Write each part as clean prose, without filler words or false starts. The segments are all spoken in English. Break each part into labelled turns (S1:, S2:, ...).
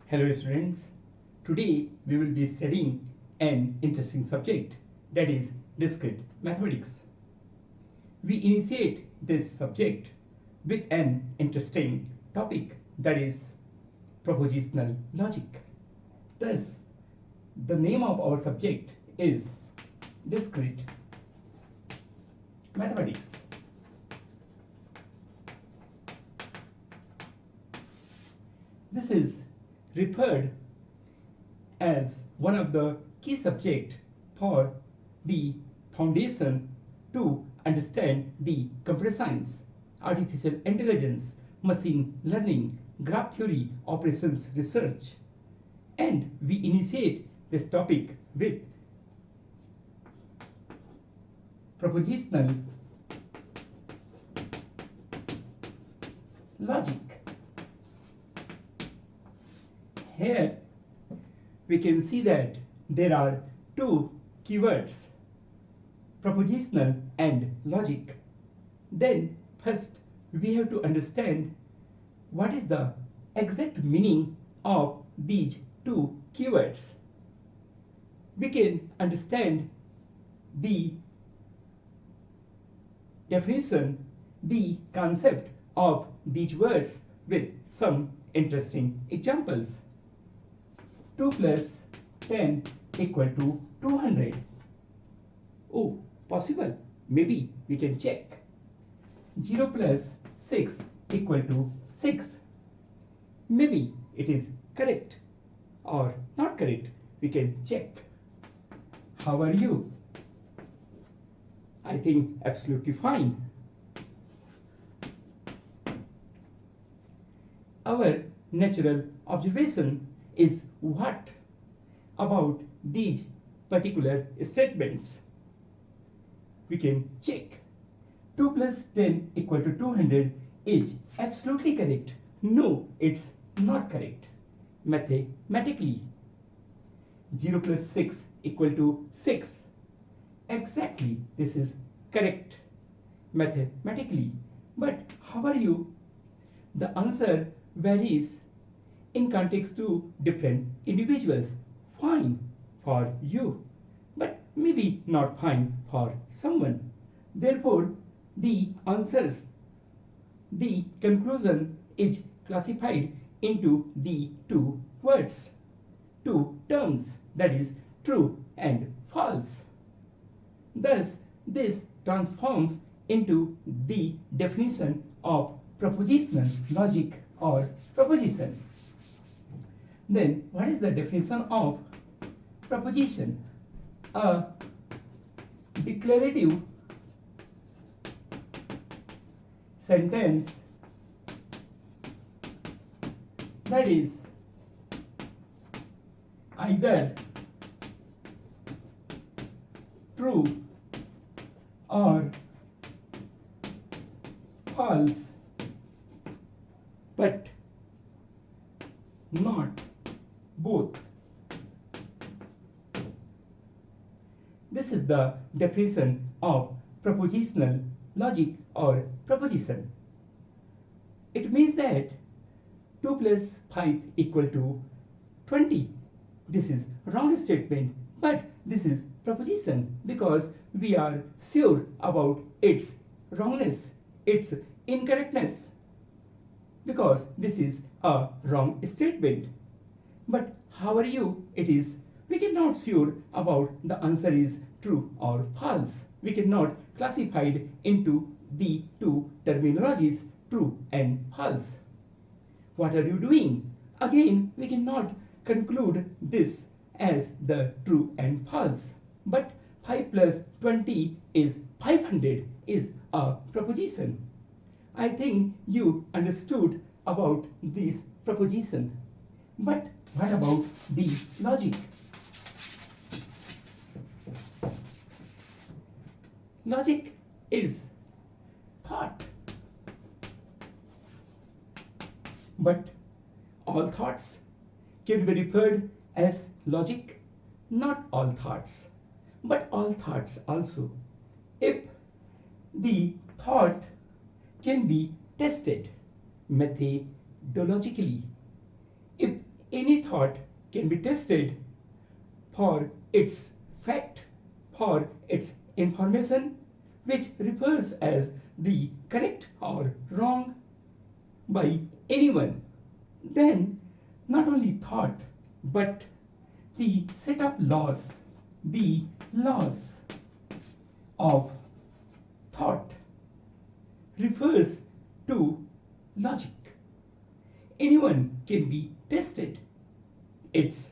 S1: Hello students, today we will be studying an interesting subject, that is discrete mathematics. We initiate this subject with an interesting topic, that is propositional logic. Thus, the name of our subject is discrete mathematics. This is referred as one of the key subjects for the foundation to understand the computer science, artificial intelligence, machine learning, graph theory, operations research. And we initiate this topic with propositional logic. Here we can see that there are two keywords, propositional and logic. Then first we have to understand what is the exact meaning of these two keywords. We can understand the definition, the concept of these words with some interesting examples. 2 plus 10 equal to 200. Oh, possible. Maybe we can check. 0 plus 6 equal to 6. Maybe it is correct or not correct. We can check. How are you? I think absolutely fine. Our natural observation is what about these particular statements? We can check. 2 plus 10 equal to 200 is absolutely correct. No, it's not correct. Mathematically. 0 plus 6 equal to 6. Exactly, this is correct mathematically. But how are you? The answer varies in context to different individuals. Fine for you, but maybe not fine for someone. Therefore, the answers, the conclusion is classified into the two words, two terms, that is true and false. Thus, this transforms into the definition of propositional logic or proposition. Then, what is the definition of proposition? A declarative sentence that is either true or false, but not both. This is the definition of propositional logic or proposition. It means that 2 plus 5 equal to 20. This is wrong statement, but this is proposition because we are sure about its wrongness, its incorrectness, because this is a wrong statement. But how are you? It is, we cannot sure about the answer is true or false. We cannot classify it into the two terminologies, true and false. What are you doing? Again, we cannot conclude this as the true and false. But 5 plus 20 is 500 is a proposition. I think you understood about this proposition. But what about the logic? Logic is thought. But all thoughts can be referred as logic. Not all thoughts, but all thoughts also. If the thought can be tested methodologically, if any thought can be tested for its fact, for its information, which refers as the correct or wrong by anyone. Then not only thought but the set of laws, the laws of thought refers to logic. Anyone can be tested. Its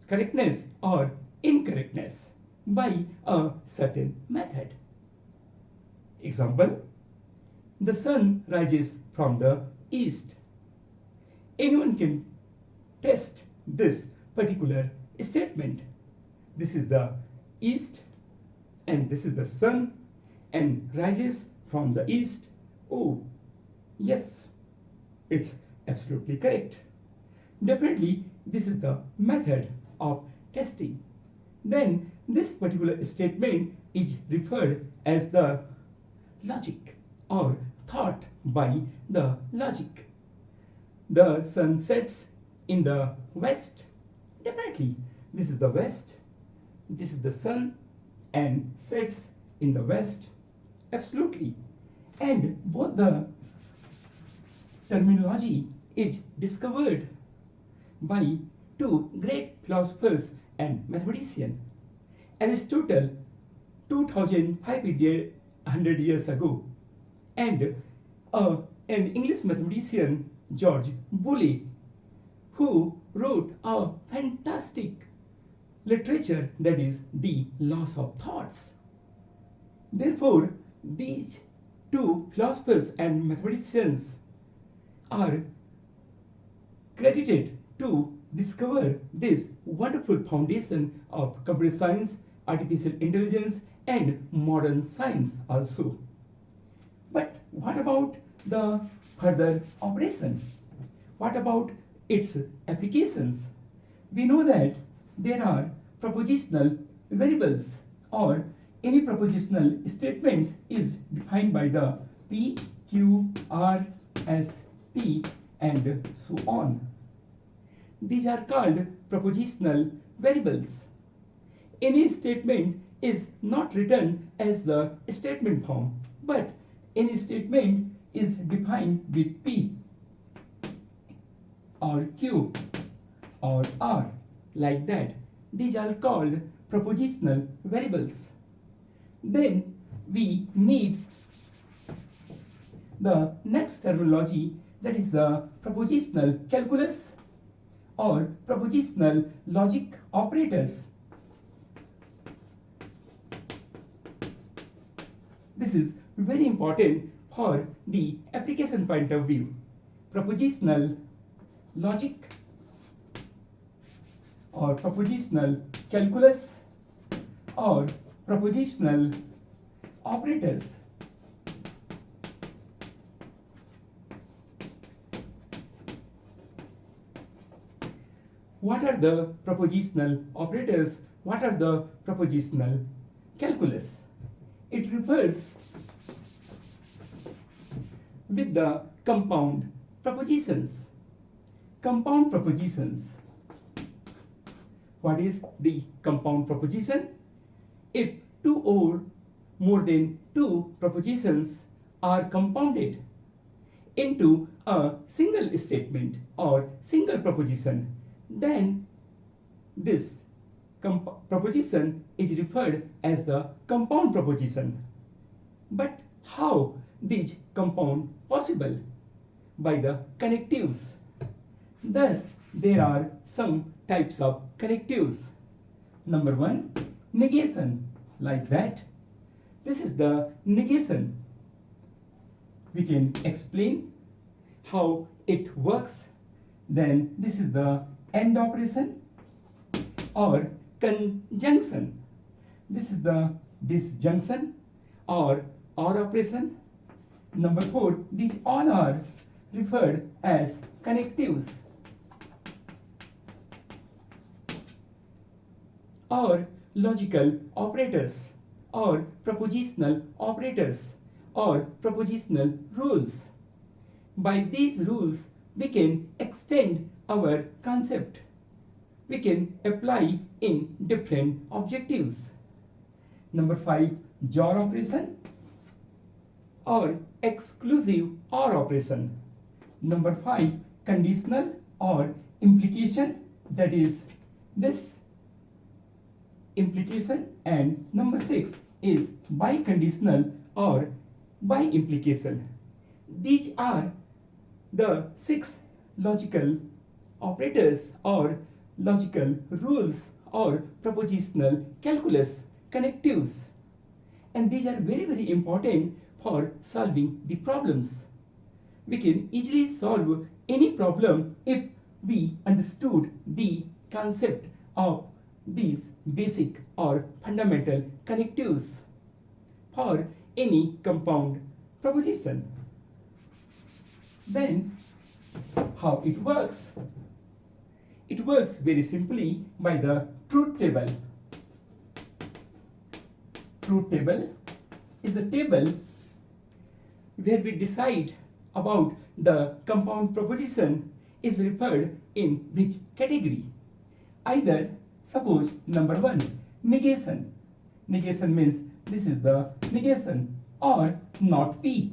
S1: correctness or incorrectness by a certain method. Example, the sun rises from the east. Anyone can test this particular statement. This is the east and this is the sun and rises from the east. Oh, yes, it's absolutely correct. Definitely, this is the method of testing. Then this particular statement is referred as the logic or thought by the logic. The sun sets in the west. Definitely, this is the west. This is the sun and sets in the west. Absolutely. And both the terminology is discovered by two great philosophers and mathematicians. Aristotle, 2500 years ago, and an English mathematician, George Boole, who wrote a fantastic literature that is the Laws of Thoughts. Therefore, these two philosophers and mathematicians are credited to discover this wonderful foundation of computer science, artificial intelligence, and modern science also. But what about the further operation? What about its applications? We know that there are propositional variables, or any propositional statements is defined by the P, Q, R, S, P, and so on. These are called propositional variables. Any statement is not written as the statement form, but any statement is defined with P or Q or R, like that. These are called propositional variables. Then we need the next terminology, that is the propositional calculus or propositional logic operators. This is very important for the application point of view. Propositional logic or propositional calculus or propositional operators. What are the propositional operators? What are the propositional calculus? It refers with the compound propositions. Compound propositions. What is the compound proposition? If two or more than two propositions are compounded into a single statement or single proposition, then this proposition is referred as the compound proposition. But how these compound possible? By the connectives. Thus, there are some types of connectives. Number one, negation, like that. This is the negation. We can explain how it works. Then this is the AND operation or conjunction. This is the disjunction or OR operation. Number four, these all are referred as connectives or logical operators or propositional operators or propositional rules. By these rules, we can extend our concept. We can apply in different objectives. Number 5, JOR operation or exclusive OR operation. Number 5, conditional or implication, that is this implication, and number 6 is biconditional or by implication. These are the 6 logical operators or logical rules or propositional calculus connectives, and these are very important for solving the problems. We can easily solve any problem if we understood the concept of these basic or fundamental connectives for any compound proposition. Then how it works? It works very simply by the truth table. Truth table is the table where we decide about the compound proposition is referred in which category. Either, suppose number 1, negation. Negation means this is the negation, or not P.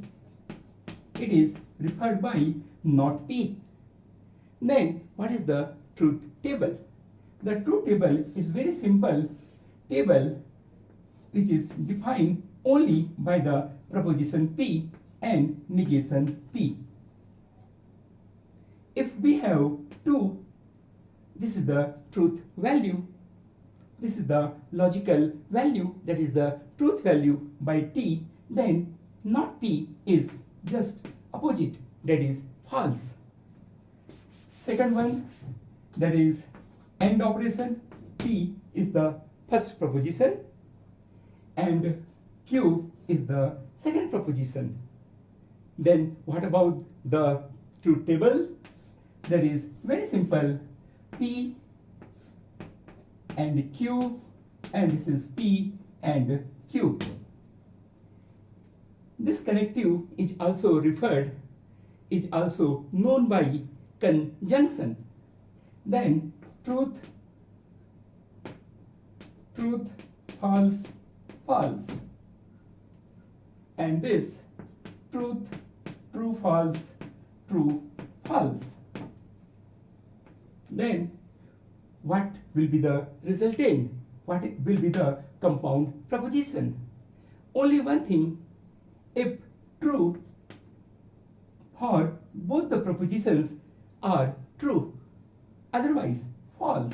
S1: It is referred by not P. Then what is the truth table? The truth table is very simple table which is defined only by the proposition P and negation P. If we have 2, this is the truth value, this is the logical value, that is the truth value by T, then not P is just opposite, that is false. Second one, that is AND operation. P is the first proposition and Q is the second proposition. Then what about the truth table? That is very simple, P and Q, and this is P and Q. This connective is also known by conjunction. Then truth, false, false, and this truth, true, false, true, false. Then what will be the resultant? What will be the compound proposition? Only one thing, if true for both the propositions are true, otherwise false.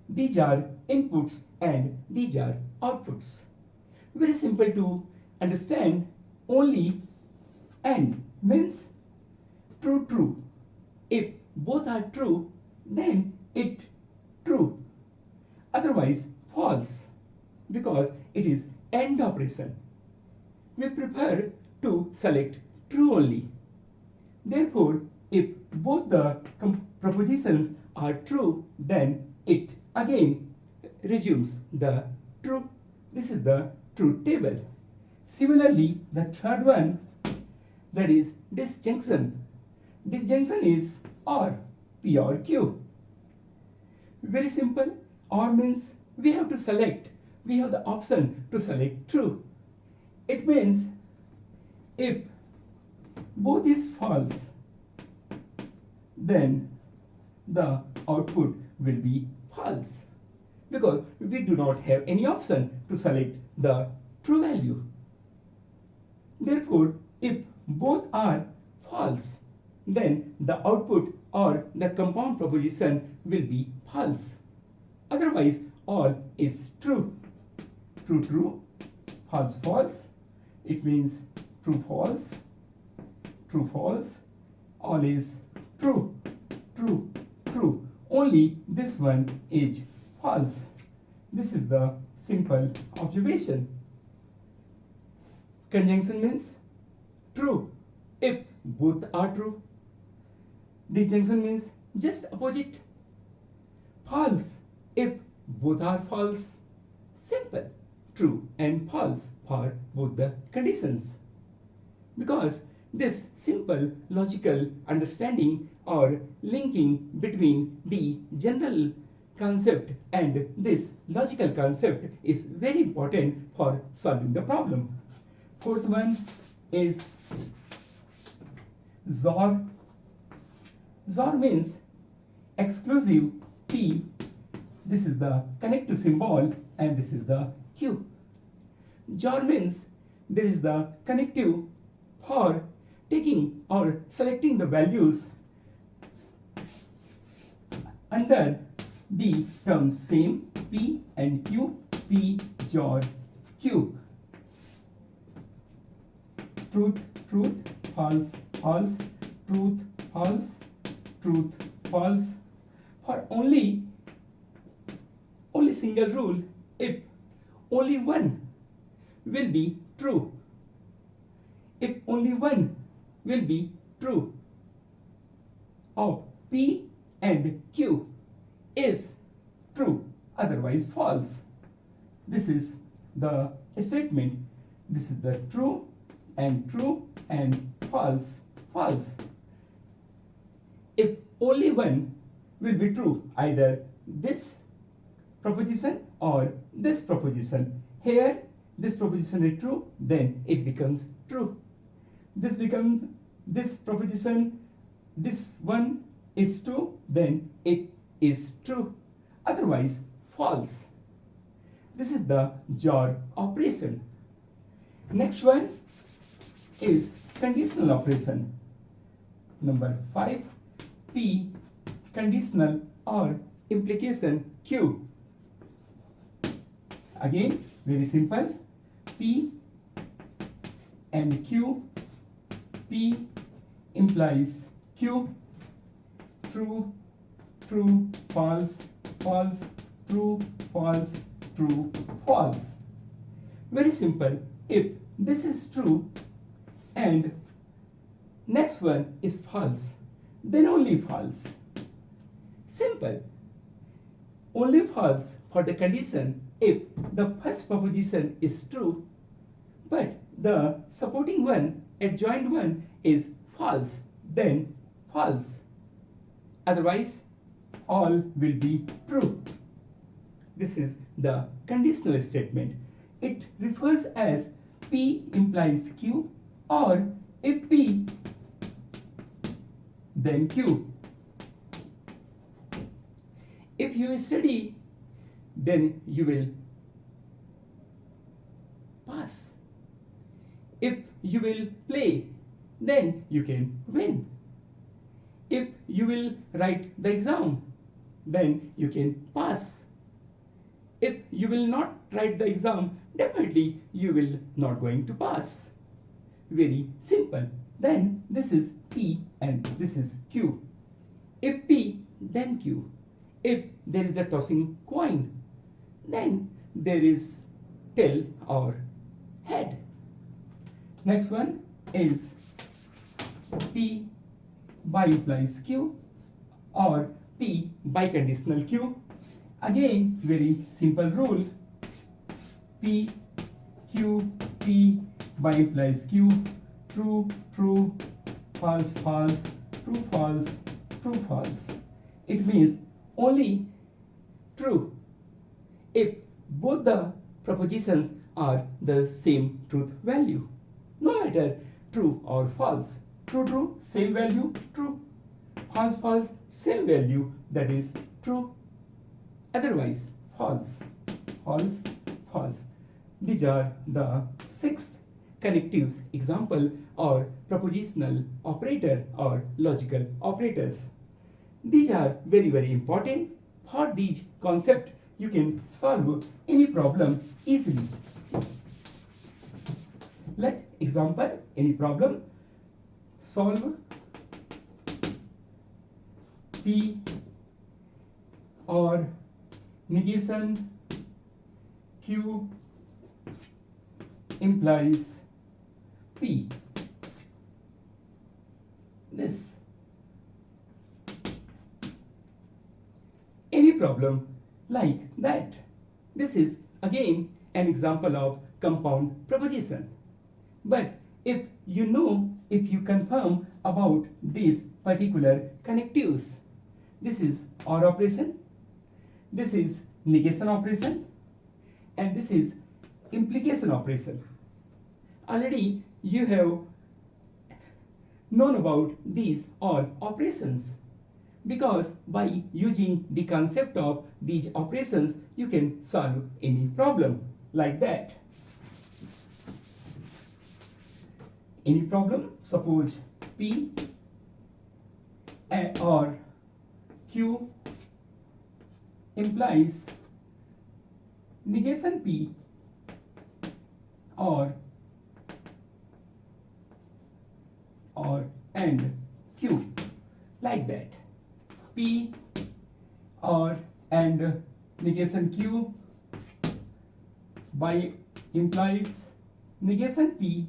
S1: These are inputs and these are outputs. Very simple to understand. Only AND means true, true. If both are true, then it true. Otherwise false, because it is AND operation. We prefer to select true only. Therefore, if both the propositions are true, then it again resumes the true. This is the truth table. Similarly, the third one, that is disjunction. Disjunction is OR, P or Q. Very simple. OR means we have to select, we have the option to select true. It means if both is false, then the output will be false, because we do not have any option to select the true value. Therefore, if both are false, then the output or the compound proposition will be false. Otherwise, all is true. True, true, false, false. It means true, false, true, false. All is true, true, true. Only this one is false. This is the simple observation. Conjunction means true if both are true. Disjunction means just opposite. False if both are false. Simple. True and false for both the conditions. Because this simple logical understanding or linking between the general concept and this logical concept is very important for solving the problem. Fourth one is XOR. XOR means exclusive P. This is the connective symbol and this is the Q. XOR means there is the connective for taking or selecting the values under the terms same P and Q, P XOR Q. Truth, truth, false, false, truth, false, truth, false. For only single rule, if only one will be true. If only one will be true of P and Q is true, otherwise false. This is the statement. This is the true and false, false. If only one will be true, either this proposition or this proposition. Here this proposition is true, then it becomes true. This proposition, this one is true, then it is true, otherwise false. This is the XOR operation. Next one is conditional operation. Number 5, P conditional or implication Q. Again, very simple. P and Q. P implies Q. True, true, false, false, true, false, true, false. Very simple. If this is true and next one is false, then only false. Simple. Only false for the condition if the first proposition is true, but the supporting one, adjoined one, is false, then false. Otherwise, all will be true. This is the conditional statement. It refers as P implies Q, or if P, then Q. If you study, then you will pass. If you will play, then you can win. If you will write the exam, then you can pass. If you will not write the exam, definitely you will not going to pass. Very simple. Then this is P and this is Q. If P, then Q. If there is a tossing coin, then there is tail or head. Next one is P by implies Q or P by conditional Q. Again, very simple rule. P, Q, P by implies Q. True, true, false, false, true, false, true, false. It means only true if both the propositions are the same truth value. No matter true or false. True, true, same value, true. False, false, same value, that is true. Otherwise, false, false, false. These are the 6 connectives example or propositional operator or logical operators. These are very, very important. For these concepts, you can solve any problem easily. Let example any problem. Solve P or negation Q implies P. This. Any problem like that. This is again an example of compound proposition. But if you know if you confirm about these particular connectives. This is OR operation, this is negation operation, and this is implication operation. Already you have known about these all operations, because by using the concept of these operations you can solve any problem like that. Any problem, suppose P or Q implies negation P or and Q, like that. P or and negation Q by implies negation P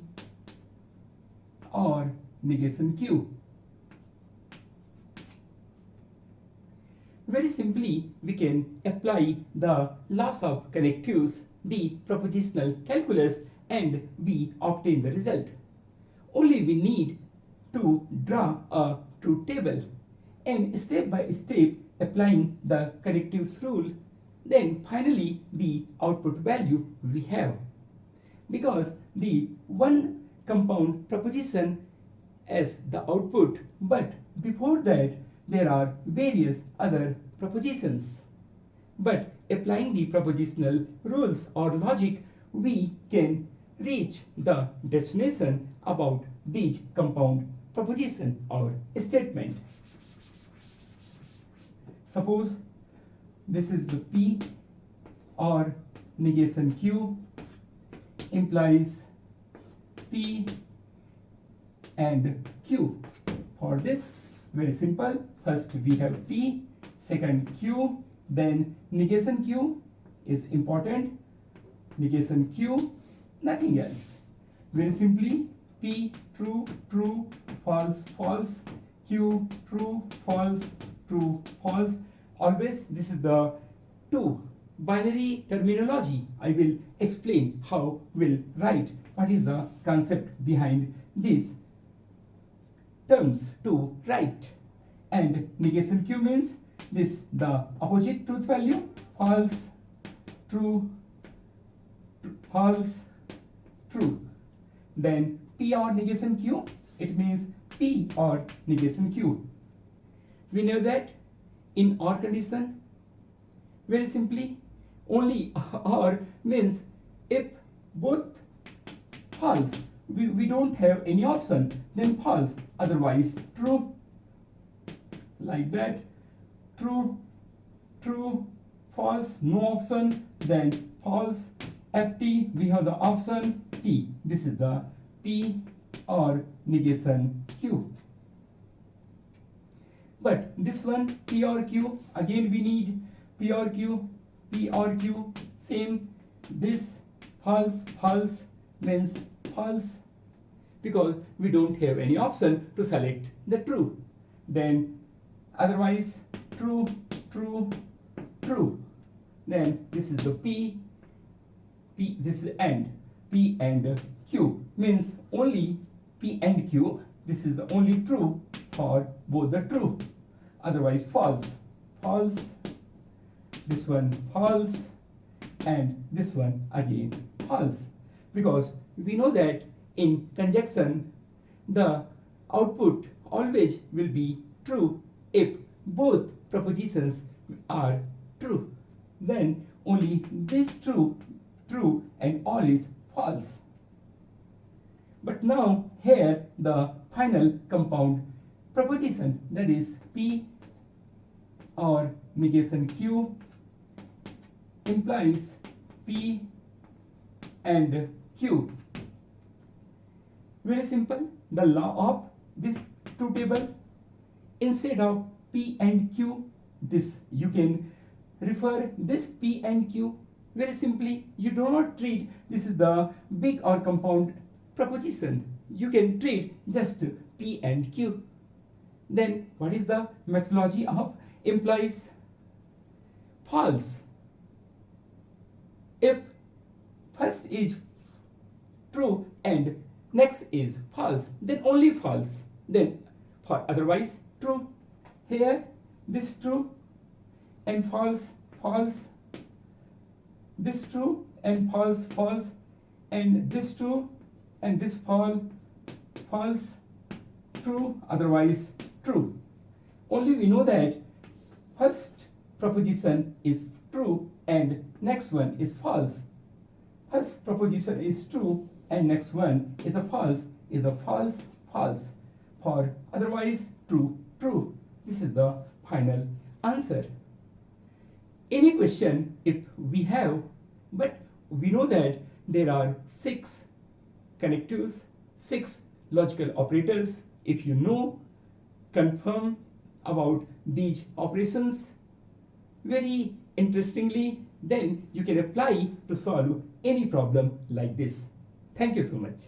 S1: or negation Q. Very simply, we can apply the laws of connectives, the propositional calculus, and we obtain the result. Only we need to draw a truth table, and step by step applying the connectives rule, then finally the output value we have. Because the one compound proposition as the output, but before that there are various other propositions. But applying the propositional rules or logic, we can reach the destination about these compound proposition or statement. Suppose this is the P or negation Q implies P and Q. For this, very simple, first we have P, second Q, then negation Q is important, negation Q, nothing else. Very simply, P true, true, false, false, Q true, false, true, false. Always this is the two binary terminology. I will explain how we'll write what is the concept behind these terms to write. And negation Q means this the opposite truth value, false, true, false, true. Then P or negation Q, it means P or negation Q. We know that in OR condition, very simply, only OR means if both false, we don't have any option, then false, otherwise true, like that, true, true, false, no option, then false, FT, we have the option T. This is the P or negation Q. But this one, P or Q, again we need P or Q, P or Q, same. This false, false means false, because we don't have any option to select the true. Then otherwise true, true, true. Then this is the P, this is AND, P and Q means only P and Q. This is the only true for both the true. Otherwise false, false, this one false, and this one again false. Because we know that in conjunction the output always will be true if both propositions are true. Then only this true, true, and all is false. But now here the final compound proposition, that is P or negation Q implies P and Q. Very simple, the law of this truth table, instead of P and Q, this you can refer this P and Q. Very simply, you do not treat this is the big or compound proposition. You can treat just P and Q. Then what is the methodology of implies false? If first is true and Next is false, then only false, then for otherwise true. Here this true and false, false, this true and false, false, and this true and this false, true, otherwise true. Only we know that first proposition is true and next one is false. First proposition is true and next one is a false, false. For otherwise true, true. This is the final answer. Any question if we have, but we know that there are 6 connectives, 6 logical operators. If you know, confirm about these operations very interestingly, then you can apply to solve any problem like this. Thank you so much.